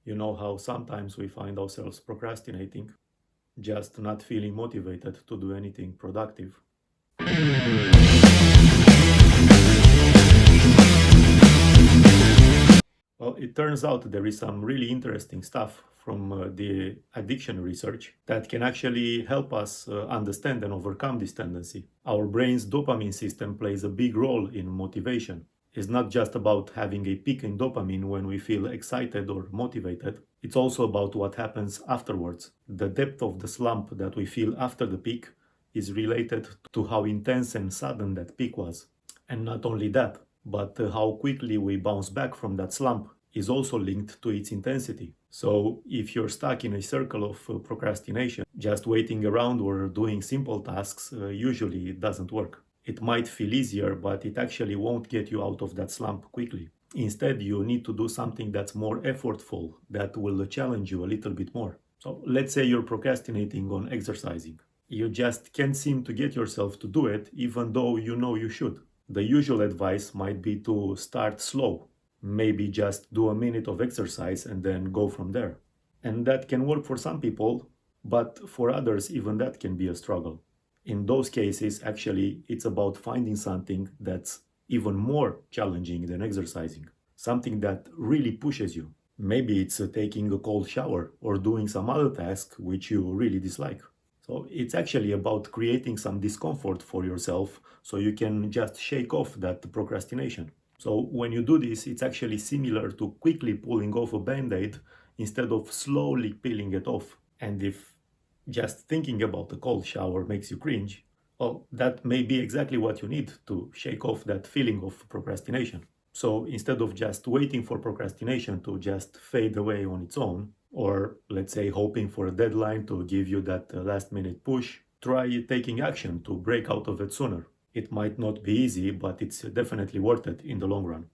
You know how sometimes we find ourselves procrastinating, just not feeling motivated to do anything productive. Well, it turns out there is some really interesting stuff from the addiction research that can actually help us understand and overcome this tendency. Our brain's dopamine system plays a big role in motivation. It's not just about having a peak in dopamine when we feel excited or motivated, it's also about what happens afterwards. The depth of the slump that we feel after the peak is related to how intense and sudden that peak was. And not only that, but how quickly we bounce back from that slump is also linked to its intensity. So, if you're stuck in a circle of procrastination, just waiting around or doing simple tasks usually it doesn't work. It might feel easier, but it actually won't get you out of that slump quickly. Instead, you need to do something that's more effortful, that will challenge you a little bit more. So, let's say you're procrastinating on exercising. You just can't seem to get yourself to do it, even though you know you should. The usual advice might be to start slow. Maybe just do a minute of exercise and then go from there. And that can work for some people, but for others, even that can be a struggle. In those cases, actually, it's about finding something that's even more challenging than exercising, something that really pushes you. Maybe it's taking a cold shower or doing some other task which you really dislike. So it's actually about creating some discomfort for yourself so you can just shake off that procrastination. So when you do this, it's actually similar to quickly pulling off a band-aid instead of slowly peeling it off. And if just thinking about a cold shower makes you cringe, well, that may be exactly what you need to shake off that feeling of procrastination. So instead of just waiting for procrastination to just fade away on its own, or let's say hoping for a deadline to give you that last minute push, try taking action to break out of it sooner. It might not be easy, but it's definitely worth it in the long run.